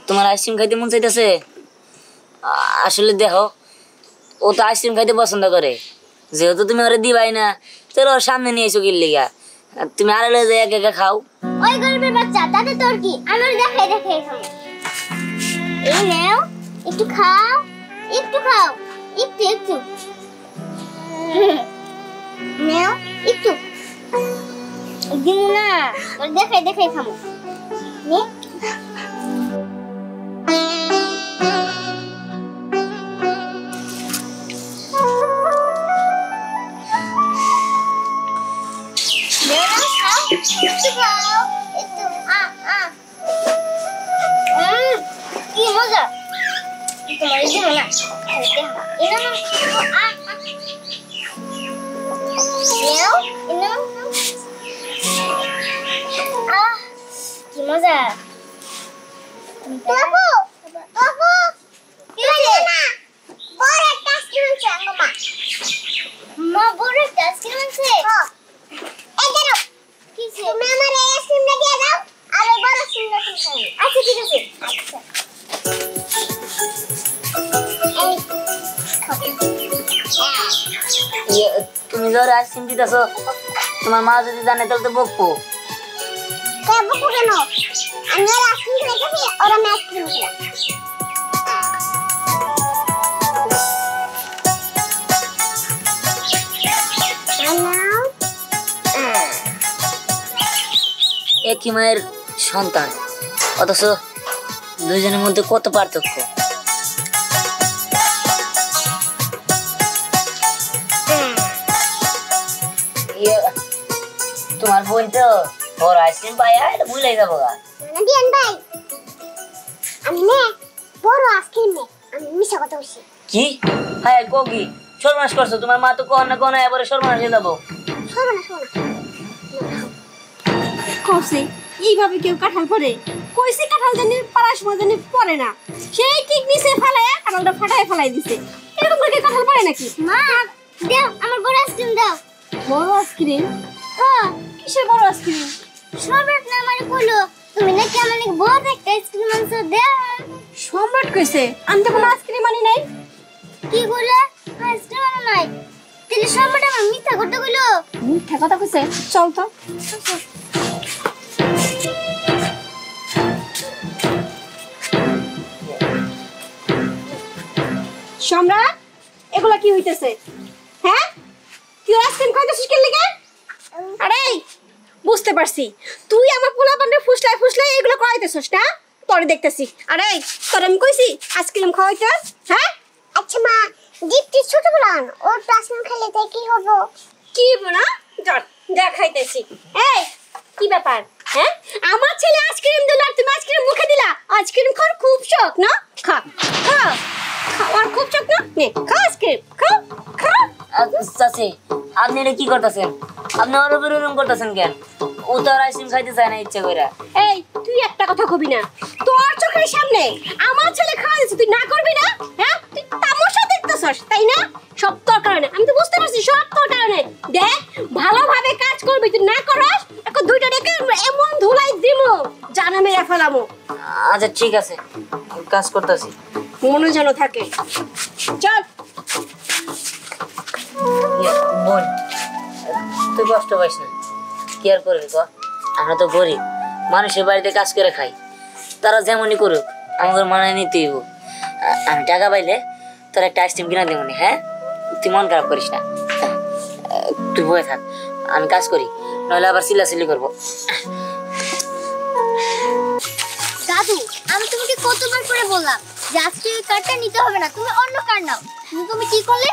তোমার আইসক্রিম খাইতে মন চাইতেছে? আসলে দেখো, ও তো আইসক্রিম খাইতে পছন্দ করে, যেহেতু তুমি ওরে দিবাই না, তোর ওর সামনে নিয়ে এসো কিল্লিগা। তুমি আরে লয়ে যাই একা খাও। ওই গরিবের বাচ্চা, তাতে তোর কি? আমার দেখাই দেখাই খাও। এই নাও, একটু খাও, একটু খাও, একটু একটু নাও, একটু দিন না, তোর দেখাই দেখাই খাবো। নে একটু খাও, একটু কি মজা! তোমার এই না খাইতে হবে। এনা না কি মজা! বাবু বাবু কি হলো? না বড় একটা আইসক্রিম চাই মা। মা বড় একটা আইসক্রিম আছে? হ্যাঁ। এই দাও। কি আছে? তুমি আমার এই আইসক্রিমটা দিয়ে দাও আর ওই বড় আইসক্রিমটা তুমি খাও। আচ্ছা ঠিক আছে। আচ্ছা। তুমি ধর আইসক্রিম দিতেছো, তোমার মা যদি জানে তাহলে তো বকবো। বকবো কেন? আমি আর আইসক্রিম খাইতেছি, ওরা আমি আইসক্রিম খাই। একই মায়ের সন্তান, অথচ দুইজনের মধ্যে কত পার্থক্য। তোমার বোন তো বড় আইসক্রিম পাইয়া এটা ভুলে যাবো। দিয়ান ভাই, আমি না বড় আইসক্রিম নে, আমি মিশা কথা বলছি। কি? হ্যাঁ কোকি সর্বনাশ করছো, তোমার মা তো কোন না কোন এবারে সর্বনাশ হয়ে যাবো। করছে এইভাবে কেউ কাঁঠাল পরে? কইছে কাঁঠাল জানি পাড়ার সময় জানি পরে না, সেই ঠিক নিচে ফেলায় কাঁঠালটা ফাটায় ফেলাই দিছে। এরকম করে কাঁঠাল পরে নাকি? মা দাও, আমার বড় আইসক্রিম দাও। বড় আইসক্রিম? হ্যাঁ। কিসের বড় আইসক্রিম? সম্রাট না আমারে কইলো তুমি নাকি আমার নাকি বড় একটা আইসক্রিম আনছো, দাও। সম্রাট কইছে? আমি তো কোনো আইসক্রিম আনি নাই। কি বলে? আইসক্রিম আনো নাই? তাহলে সম্রাট আমার মিথ্যা কথা কইলো। মিথ্যা কথা কইছে? চল তো। সম্রাট, এগুলা কি হইতেছে? হ্যাঁ, তুই আইসক্রিম খাইতেছিস কেন লাগা? আরে বুঝতে পারছি, তুই আমার পোলা বান্ডে ফুসলাই ফুসলাই এগুলো খাইতেছিস না? তোরে দেখতেছি। আরে তোর আমি কইছি আইসক্রিম খাওয়াইতে? হ্যাঁ আচ্ছা মা, গিফট ছোট বলান ও আইসক্রিম খেলে তাই কি হবো? কি হবো না? চল দেখাইতেছি। এই কি ব্যাপার? হ্যাঁ, আমার ছেলে আইসক্রিম দিল আর তুমি আইসক্রিম মুখে দিলা? আইসক্রিম খাওয়ার খুব শখ না? খা খা, খাওয়ার খুব শখ না? নে খা আইসক্রিম, খা খা। চাচি আপনি এটা কি করতেছেন? আপনি ওর উপর এরকম করতেছেন কেন? ও তো আর আইসক্রিম খাইতে চায় না ইচ্ছা করে। এই তুই একটা কথা কবি না, তোর চোখের সামনে আমার ছেলে খাওয়া দিচ্ছে, তুই না করবি না? হ্যাঁ, তুই তামাশা দেখতেছস তাই না? সব তোর কারণে, আমি তো বুঝতে পারছি সব তোর কারণে। দেখ ভালোভাবে কাজ করবি, তুই না করস এখন দুইটা ডেকে এমন ধুলাই দিমু জানা মেরে ফেলামু। আচ্ছা ঠিক আছে, কাজ করতেছি, মনে যেন থাকে। চল বোন, তুই কষ্ট পাইস না, কি আর করবি ক? আমরা তো গরিব মানুষের বাড়িতে কাজ করে খাই, তারা যেমনই করুক আমাদের মানায় নিতে হইব। আমি টাকা পাইলে তোর একটা আইসক্রিম কিনা দেবো। হ্যাঁ, তুই মন খারাপ করিস না, তুই বয়ে থাক, আমি কাজ করি, নইলে আবার চিল্লাচিল্লি করবো। দাদু, আমি তোমাকে কতবার করে বললাম যে আজকে ওই কার্ডটা নিতে হবে না, তুমি অন্য কার্ড নাও। তুমি কি করলে?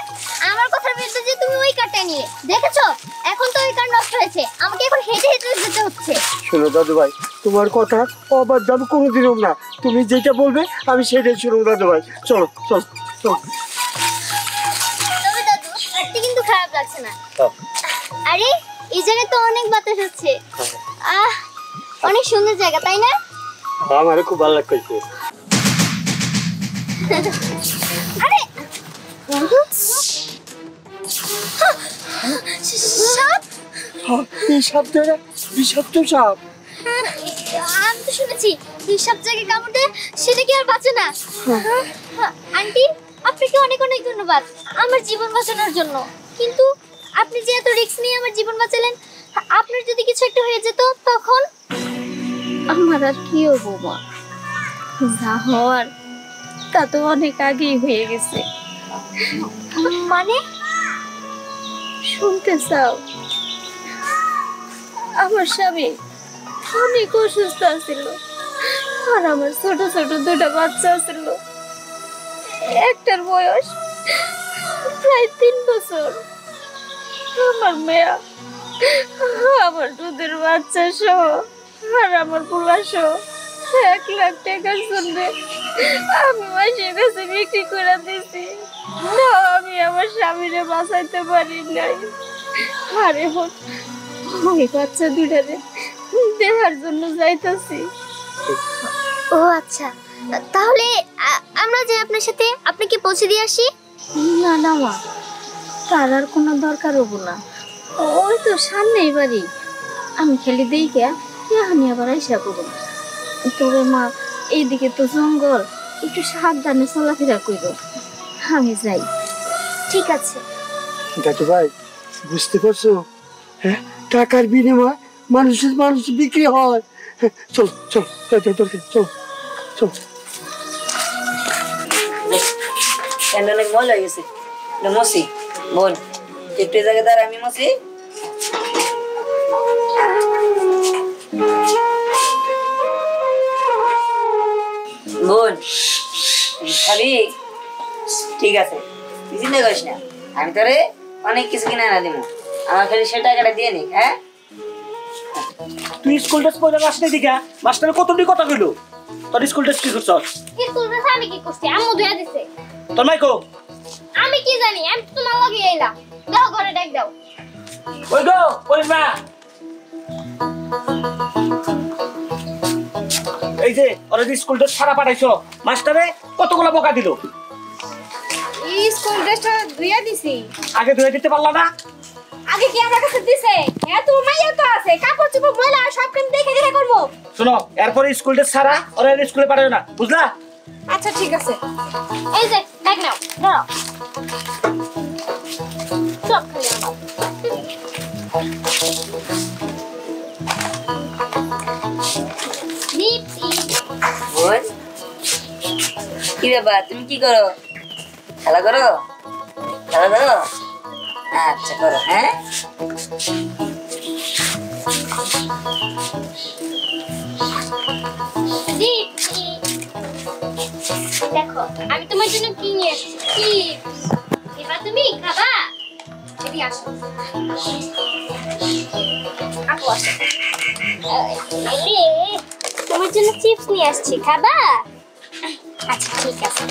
আমার কথার বিরুদ্ধে যে তুমি ওই কার্ডটা নিয়ে দেখেছো, এখন তো ওই কার্ড নষ্ট হয়েছে, আমাকে এখন হেঁটে হেঁটে যেতে হচ্ছে। শোনো দাদু ভাই, তোমার কথা অবাধ্য আমি কোনোদিনও না, তুমি যেটা বলবে আমি সেটাই শুনবো দাদু ভাই। চলো চলো চলো। তবে দাদু কার্ডটি কিন্তু খারাপ লাগছে না। আরে এই জায়গায় তো অনেক বাতাস হচ্ছে, অনেক সুন্দর জায়গা তাই না? আমারও খুব ভালো লাগছে। আরে বন্ধু, সাপ! এই সাপ দ্বারা বিষাক্ত সাপ। আমি তো শুনেছি সব জায়গায় কামড় দেয়, সেটা কি আর বাঁচে না? আন্টি, আপনাকে অনেক অনেক ধন্যবাদ আমার জীবন বাঁচানোর জন্য। কিন্তু আপনি যে এত রিস্ক নিয়ে আমার জীবন বাঁচালেন, আপনার যদি কিছু একটা হয়ে যেত তখন? আমার আর কি হবো মা, যা হওয়ার তা তো অনেক আগেই হয়ে গেছে। মানে? শুনতে চাও? আমার স্বামী অনেক অসুস্থ ছিল, আর আমার ছোট ছোট দুটো বাচ্চা ছিল। একটার বয়স প্রায় 3 বছর। আমার মেয়া, আমার দুধের বাচ্চা সহ আর আমার পোলা সহ 1 লাখ টাকার জন্য আমি মাসের কাছে বিক্রি করে দিছি। না, আমি আমার স্বামীরে বাঁচাইতে পারি নাই। আর এখন ওই বাচ্চা দুটারে দেখার জন্য যাইতাছি। ও আচ্ছা, তাহলে আমরা যে আপনার সাথে আপনাকে পৌঁছে দিয়ে আসি? না না মা, তার আর কোনো দরকার হবো না। ওই তো সামনেই বাড়ি, আমি খালি দেখে আমি আবার আইসা করব। তবে মা, এইদিকে তো জঙ্গল, একটু সাবধানে চলাফেরা করব। আমি যাই। ঠিক আছে। দাদু ভাই, বুঝতে পারছো? হ্যাঁ, টাকার বিনিময়ে মানুষ বিক্রি হয়। হ্যাঁ, চল চল চল চল চল। কেন অনেক মজা হয়ে গেছে। মসি বোন, একটু জায়গায় দাঁড়া, আমি মসি। বোন খাবি? ঠিক আছে, তুই চিন্তা করিস না, আমি তোরে অনেক কিছু কিনে না দিব। আমার খালি সে টাকাটা দিয়ে নি। হ্যাঁ, তুই স্কুল ড্রেস পরে আসলে দিকা মাস্টার কতটি কথা কইলো? তোর স্কুল ড্রেস কি করছস? স্কুল ড্রেস আমি কি করছি? আম্মু ধুয়া দিছে। তোর মাইকো আমি কি জানি, আমি তো তোমার লগে আইলাম। দাও ঘরে ডাক দাও। ওই গো পরিস মা, এই যে ওরা যে স্কুল ড্রেস ছাড়া পাঠাইছো, মাস্টারে কতগুলো বকা দিল। এই স্কুল ড্রেসটা ধুইয়া দিছি। আগে ধুয়ে দিতে পারলা না? আগে কি আমার কাছে দিছে? হ্যাঁ, তোর মাইয়া তো আছে, কাপড় চোপড় ময়লা সব কাম দেখে দেখে করবো। শোনো, এরপরে স্কুল ড্রেস ছাড়া ওরা স্কুলে পাঠাবে না, বুঝলা? আচ্ছা ঠিক আছে। এই যে ডাক নাও, ধরো। সব খালি আমার। দীপ্তি, বোন কি ব্যাপার, তুমি কি করো? খেলা করো? আচ্ছা করো। হ্যাঁ, দীপ্তি, দেখো আমি তোমার জন্য কি নিয়ে এসেছি। চিপস। এবার তুমি খাবা? এদিকে আসো। আপু আসো। তোমার জন্য চিপস নিয়ে আসছি, খাবা? আচ্ছা ঠিক আছে।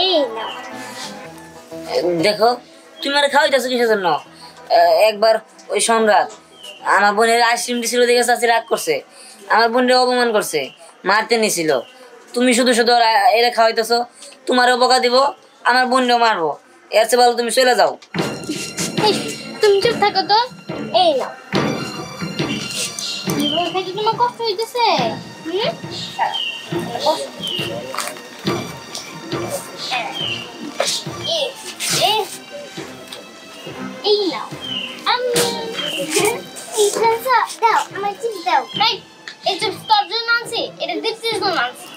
এই নাও। দেখো তুমি আর খাওয়াইতেছো কিসের জন্য? একবার ওই সম্রাট আমার বোনের আইসক্রিম দিছিল দেখে চাচি রাগ করছে, আমার বোনের অপমান করছে, মারতে নিছিল। তুমি শুধু শুধু এরা খাওয়াইতেছো, তোমারও বকা দিব, আমার বোনকেও মারবো। এর চেয়ে ভালো তুমি চলে যাও। এই, তুমি চুপ থাকো তো। এই নাও। জীবন খাইতে তোমার কষ্ট হইতেছে? এই নাও। আমি দাও, আমার চিপস দাও। এই চিপস তোর জন্য আনছি, এটা দীপ্তির জন্য আনছি।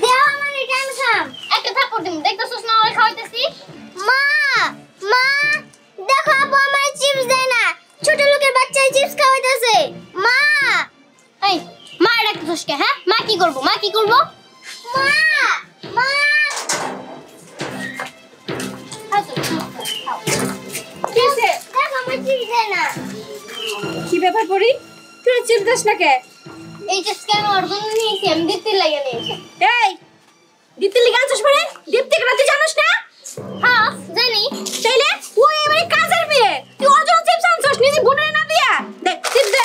দাও আমার, এটা আমি খাম। একটা থাপ্পড় দিমু, দেখতেছস না ওরে খাওয়াইতেছি। মা, দেখো আপু আমার চিপস দেয় না, ছোট লোকের বাচ্চাই চিপস খাওয়াইতেছে। মা, এই মা ডাকতেছস কে? হ্যাঁ, মা কি করব? মা কিসে? দেখো আমার চিপস দেয় না। কি ব্যাপার পড়ি? তুই চিপ দাস না কে? এই চিপস কেন ওর জন্য নিয়েছি? আমি দীপ্তির লাগে নিয়েছি। এই, দীপ্তি লিগে আনছিস মানে? দীপ্তি কেন তুই জানিস না? হ্যাঁ জানি। তাইলে ওই এবারে কাজের মেয়ে, তুই ওর জন্য চিপস আনছিস নিজে বোনের না দিয়া? দেখ চিপ দে।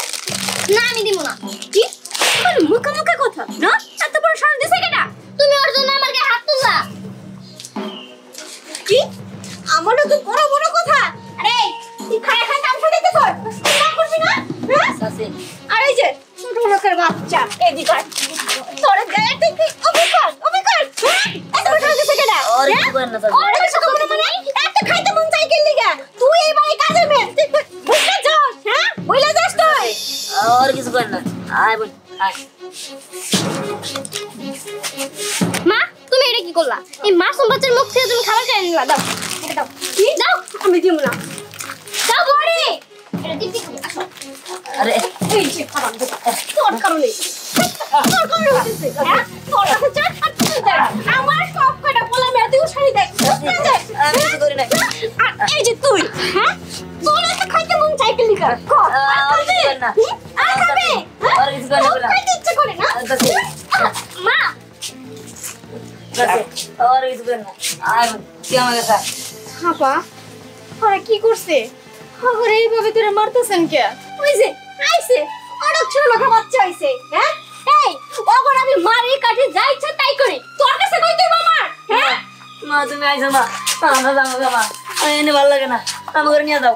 না আমি দিব না। কি? মানে মুখে কথা না? এত বড় সাহস দিছে কেডা? তুমি ওর জন্য আমার গায়ে হাত তুললা। কি? আমারও তো বড় কথা। এদিকে আয়। তোরে গায়ে থেকে অবিকার এত বড় হইছে কেডা আর কি করেন না চাচি ওরে কিছু কখনো মনে এত খাইতে মন চাই কেন লিগা তুই এই বাড়ি কাজে মেয়ে তুই বুঝলা যাস হ্যাঁ বইলা যাস তুই আর কিছু করেন না আয় বোন আয় মা তুমি এটা কি করলা এই মাসুম বাচ্চার মুখ থেকে তুমি খাবার কেন নিলা দাও এটা দাও কি দাও আমি দিব না দাও বড়ি এটা দিতে খাবো আসো আরে এই যে খাবার দে তোর কারণে তোর কারণে হইছে হ্যাঁ তোর কাছে চাট আর তুই দে আমার সব কটা বলা মেয়ে তুই শাড়ি দেখ আমি কিছু করি না আর এই যে তুই হ্যাঁ তোর এত খাইতে মন চাই কেন লিগা ক আর কিছু করেন না আর খাবে আর কিছু করেন না খাইতে ইচ্ছে করে না চাচি মা চাচি আর কিছু করেন না আয় বোন তুই আমাকে খা হাপা ওরা কি করছে ওরা এইভাবে তোরা মারতেছেন কে ওই যে আইছে অনেক ছোট লোক বাচ্চা আইছে হ্যাঁ এই ওগর আমি মারি কাটি যা ইচ্ছা তাই করি তোর কাছে কই তুই আমার হ্যাঁ মা তুমি আইছো মা আমরা যাবো গা মা এনে ভালো লাগে না আমাকে নিয়ে যাও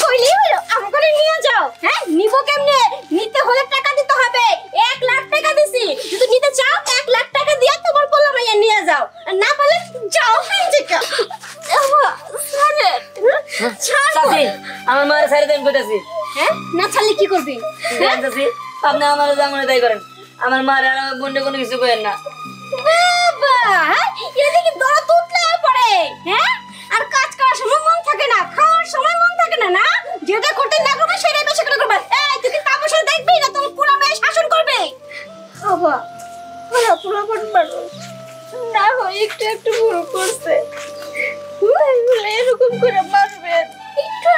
কইলি হলো আমাকে নিয়ে যাও হ্যাঁ নিব কেমনে নিতে হলে টাকা দিতে হবে 1 লাখ টাকা দিছি যদি নিতে চাও 1 লাখ টাকা দিয়া তোমার পোলা মাইয়া নিয়ে যাও আর না পারলে যাও হ্যাঁ যেটা ছাড়ে চাচি আমার মায়ের সাইড দেন কইতাছি হ্যাঁ না ছাড়লে কি করবি হ্যাঁ চাচি আপনি আমার জামনে তাই করেন আমার মার আর আমার বোনকে কোনো কিছু করেন না বাবা এদিকে দড়া তুতলে পড়ে হ্যাঁ আর কাজ করার সময় মন থাকে না খাওয়ার সময় মন থাকে না না যেটা করতে না করবে সেটাই বেশি করে করবে এই তুই কি তামাশা দেখবি না তুমি পুরো মেয়ে শাসন করবে বাবা ওরা পুরো মানুষ না হয় একটু একটু ভুল করছে বলে এরকম করে মারবে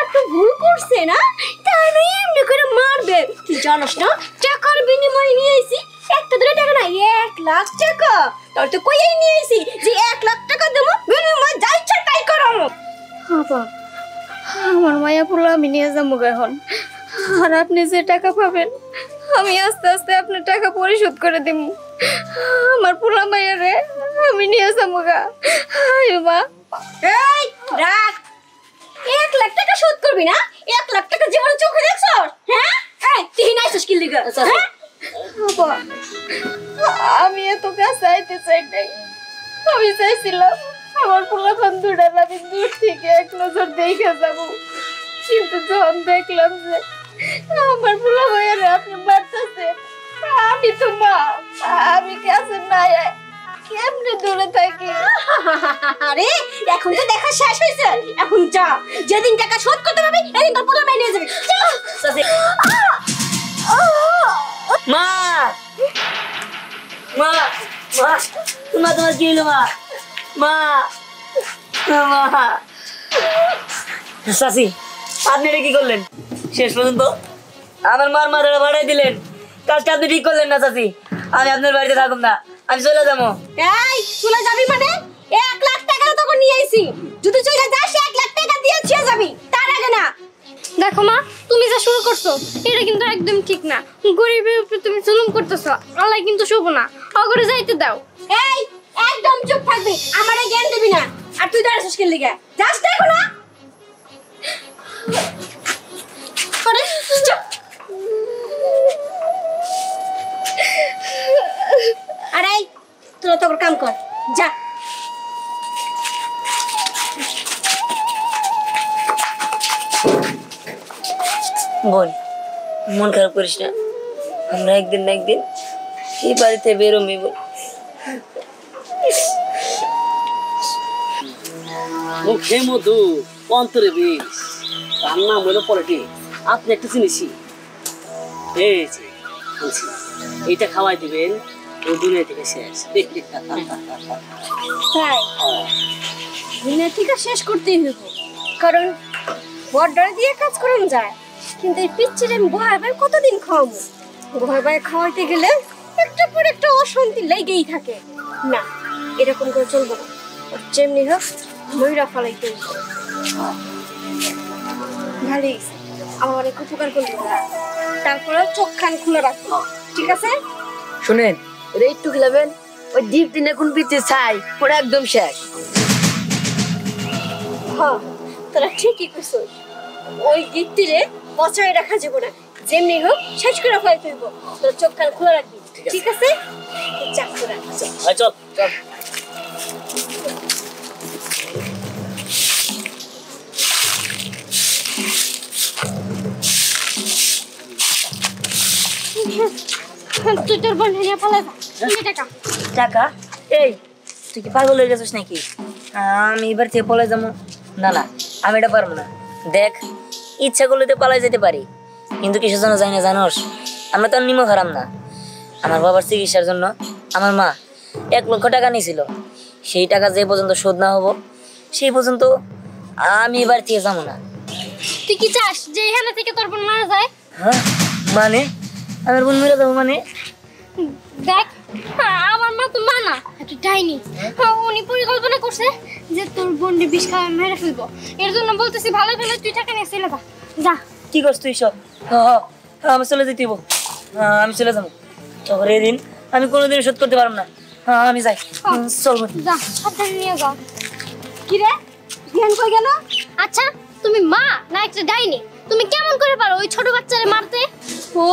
একটু ভুল করছে না তাই না এমনি করে মারবে তুই জানোস না টাকার বিনিময়ে নিয়ে আইছি একটা দুটো টাকা না 1 লাখ টাকা তোর তো কইই নিয়ে আইছি যে 1 লাখ টাকা দেবো বিনিময়ে যা ইচ্ছা তাই করাবো বাবা আমার মায়া পুরো আমি নিয়ে যাবো এখন আর আপনি যে টাকা পাবেন আমি আস্তে আস্তে আপনার টাকা পরিশোধ করে দিব আমার পুরো মায়া রে আমি নিয়ে যাবো গা আয় মা এই রাখ 1 লাখ টাকা শোধ করবি না 1 লাখ টাকা জীবনে চোখে দেখছস হ্যাঁ এই তুই নাইছস কি লিগা হ্যাঁ বাবা আমি এত কাছে আইতে চাই নাই আমি চাইছিলাম আমার পোলা বন্ধুটা আমি দূর থেকে এক নজর দেখে যাব কিন্তু যখন দেখলাম যে আমার পোলা ভাইয়ারে আপনি মারতেছেন আমি তো মা আমি কাছে নাই কেমনে দূরে থাকি আরে এখন তো দেখা শেষ হয়েছে এখন যা যেদিন টাকা শোধ করতে পারবি এদিন তোর পোলা ভাই নিয়ে যাবি চাচি মা মা মা তোমার কি হলো মা মা মা চাচি আপনি এটা কি করলেন শেষ পর্যন্ত আমার মার মাথাটা ভাড়াই দিলেন কাজটা আপনি ঠিক করলেন না চাচি আমি আপনার বাড়িতে থাকুম না আমি চলে যাবো এই চলে যাবি মানে 1 লাখ টাকা তোকে নিয়ে আইছি যদি চলে যাস 1 লাখ টাকা দিয়ে ছিয়া যাবি তার আগে না দেখো মা তুমি যা শুরু করছো এটা কিন্তু একদম ঠিক না গরিবের উপর তুমি জুলুম করতেছো আল্লাহ কিন্তু শুভ না অগরে যাইতে দাও এই একদম চুপ থাকবি আমারে জ্ঞান দিবি না আর তুই দাঁড়াছিস কেন লিগা যাস দেখো না আরে চুপ আরে তোরা তোর কাম কর যা বোন মন খারাপ করিস না আমরা একদিন না একদিন এই বাড়িতে বেরোমি বোন মুখে মধু অন্তরে বিষ তার নাম হলো পলিটিক্স আপনি একটা জিনিসই এই যে আনছি। এইটা খাওয়াই দিবেন ও দুনিয়া থেকে শেষ তাই দুনিয়া থেকে শেষ করতেই হইব কারণ বর্ডার দিয়ে কাজ করানো যায় কিন্তু এই পিচ্ছির আমি গোহার ভাই কতদিন খাওয়াবো গোহার ভাই খাওয়াইতে গেলে একটা পর একটা অশান্তি লেগেই থাকে না এরকম করে চলবো না ওর যেমনি হোক ময়ূরা ফালাইতে হইব ভালোই আমার অনেক উপকার করলি তারপরে চোখ কান খুলে রাখবো ঠিক আছে শুনেন এটা একটু খেলাবেন ওই ডিপ দিন এখন পিছিয়ে ছাই ওটা একদম শেষ হ্যাঁ তোরা ঠিকই কইছিস ওই গিফটিরে বচায় রাখা যাবে না যেমনি হোক শেষ করে ফেলে তুইব তোর চোখ কান খোলা রাখবি ঠিক আছে চাপ করে চল চল তুই তোর বোন নিয়ে ফেলে যা টাকা টাকা এই তুই কি পাগল হয়ে গেছিস নাকি আমি এবার থেকে পলাই যাবো না না আমি এটা পারবো না দেখ ইচ্ছা করলে তো পালাই যেতে পারি কিন্তু কিসের জন্য যাই না জানোস আমরা তো নিমক হারাম না আমার বাবার চিকিৎসার জন্য আমার মা 1 লক্ষ টাকা নিয়েছিল সেই টাকা যে পর্যন্ত শোধ না হবো সেই পর্যন্ত আমি এবার থেকে যাবো না তুই কি চাস যে এখানে থেকে তোর বোন মারা যায়? হ্যাঁ মানে আমার বোন মেরে যাবো মানে দেখ আমার মা তো মানা একটা ডাইনি উনি পরিকল্পনা করছে যে তোর বোনকে বিষ খাওয়া মেরে ফেলবো এর জন্য বলতেছি ভালো ভালো তুই টাকা নিয়ে চলে যা যা কি করছ তুই সব আমি চলে যেতে আমি চলে যাবো তখন এই দিন আমি কোনোদিন শোধ করতে পারবো না আমি যাই চল যা সাবধানে নিয়ে যাও কি রে ধ্যান কই গেল আচ্ছা তুমি মা না একটা ডাইনি তুমি কেমন করে পারো ওই ছোট বাচ্চারে মারতে ও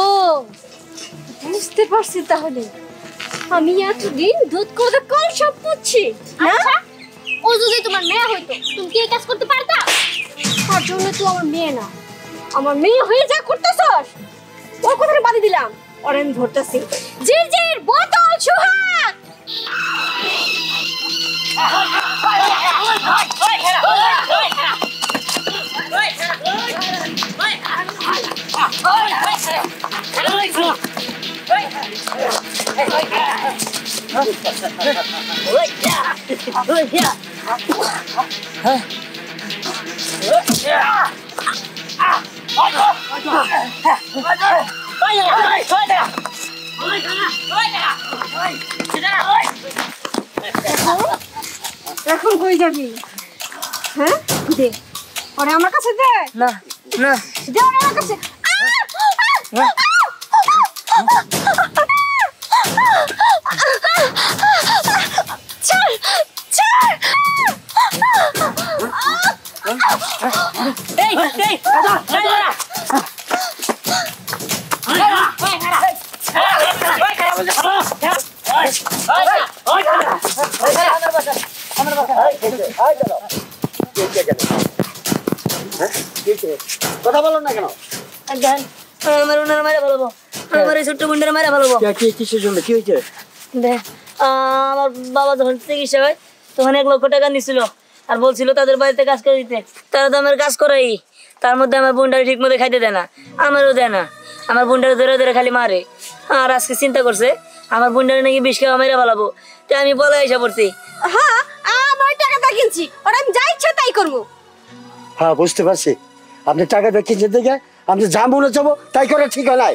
বুঝতে পারছি তাহলে আমি এতদিন দুধ করে কল সব পুচ্ছি আচ্ছা ও যদি তোমার মেয়ে হইতো তুমি কি এই কাজ করতে পারতা তার জন্য তুই আমার মেয়ে না আমার মেয়ে হয়ে যা করতেছস ওর কথা বাদ দিলাম ওর আমি ধরতেছি জির বোতল সুহাগ এখন কই যাবি হ্যাঁ দে ওরে আমার কাছে দে না না দে ওরে আমার কাছে কথা বলো না কেন? আমার ওনারা মারা ফেলবো আমার এই ছোট্ট বোনটারে মারা ফেলবো কিসের জন্য কি হয়েছে? দেখ আমার বাবা যখন চিকিৎসা হয় তখন 1 লক্ষ টাকা নিছিল আর বলছিল তাদের বাড়িতে কাজ করে দিতে তারা তো আমার কাজ করাই তার মধ্যে আমার বোনটারে ঠিক মতো খাইতে দেয় না আমারও দেয় না আমার বোনটারে ধরে ধরে খালি মারে আর আজকে চিন্তা করছে আমার বোনটারে নাকি বিষ খাওয়া মেরে ফেলাবো তাই আমি বলে এসে পড়ছি হ্যাঁ আমার টাকাটা কিনছি ওরা আমি যা ইচ্ছা তাই করবো হ্যাঁ বুঝতে পারছি আপনি টাকা দিয়ে কিনছেন দেখে আপনি যা মনে যাবো তাই করে ঠিক হয় নাই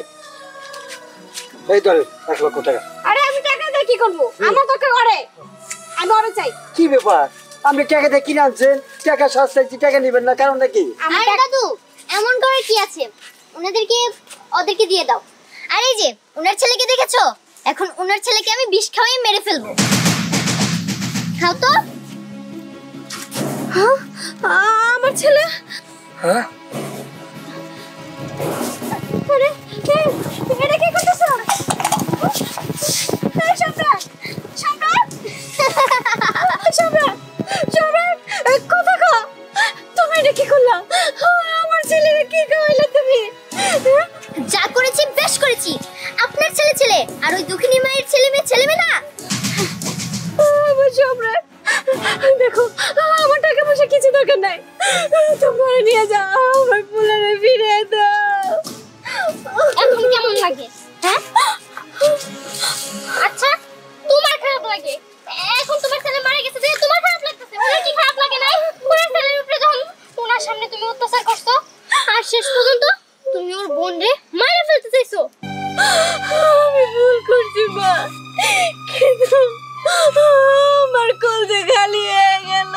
এই ধরেন 1 লক্ষ টাকা আরে আমি টাকা দিয়ে কি করবো আমার দরকার ওরে আমি ওরে চাই কি ব্যাপার আপনি টাকা দিয়ে কিনে আনছেন টাকা সস্তাইছি টাকা নেবেন না কারণ নাকি আরে দাদু এমন করে কি আছে ওদেরকে দিয়ে দাও আর এই যে উনার ছেলেকে দেখেছো এখন উনার ছেলেকে আমি বিষ খাওয়াই মেরে ফেলবো খাও তো আমার ছেলে হ্যাঁ আরে এটা কি করতেছ এই সম্রাট সম্রাট সম্রাট সম্রাট কথা কও তুমি এটা কি করলা আমার ছেলেকে কি কইলা তুমি যা করেছি বেশ করেছি আপনার ছেলে আর ওই দুঃখিনী মায়ের ছেলে মেয়ে না আমার সম্রাট দেখো আমার টাকা পয়সা কিছু দরকার নাই তোমরা নিয়ে যাও আমার ফুলের ফিরে দাও এখন কেমন লাগে হ্যাঁ আচ্ছা তোমার খারাপ লাগে এখন তোমার ছেলে মারা গেছে যে তোমার খারাপ লাগতেছে ওনার কি খারাপ লাগে না ওনার ছেলের উপরে যখন ওনার সামনে তুমি অত্যাচার করছো আর শেষ পর্যন্ত তুমি ওর বোনরে মারা ফেলতে চাইছো আমি ভুল করছি মা কিন্তু আমার কলজে খালি হয়ে গেল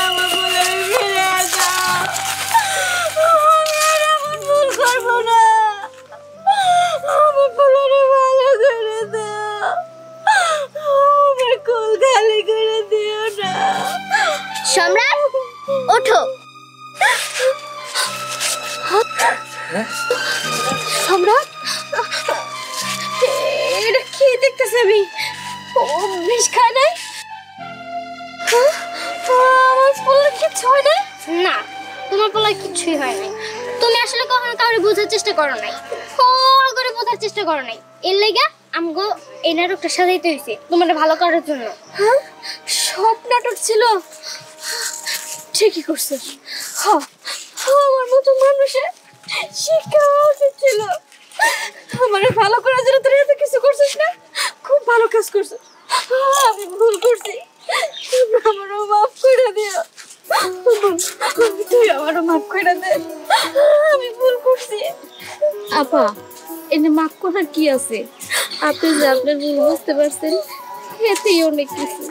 আমার বলে ফিরে যাও আমি ভুল করবো না আমার বলে ভালো করে দাও আমার কোল খালি করে দিও না সম্রাট ওঠো। সম্রাট, এটা কি দেখতেছি আমি? ও বিষ খায় নাই? আমার বললে কিচ্ছু হয় নাই? না, তোমার বলার কিছুই হয় নাই। তুমি আসলে কখনো কাউরে বোঝার চেষ্টা করো নাই, করে বোঝার চেষ্টা করো নাই। এর লাগা আমগো এই নাটকটা সাজাইতে হয়েছে তোমার ভালো করার জন্য। হ্যাঁ, সব নাটক ছিল। ঠিকই করছিস। আমার মতো মানুষের শিক্ষা উচিত ছিল। আমার ভালো করার জন্য তোর এত কিছু করছিস না, খুব ভালো কাজ করছিস। আমি ভুল করছি, আমারও মাফ করে দিও। তুই আমারও মাফ করে দে, আমি ভুল করছি। আপা, এনে মাফ করার কি আছে? আপনি যে আপনার ভুল বুঝতে পারছেন, এতেই অনেক কিছু।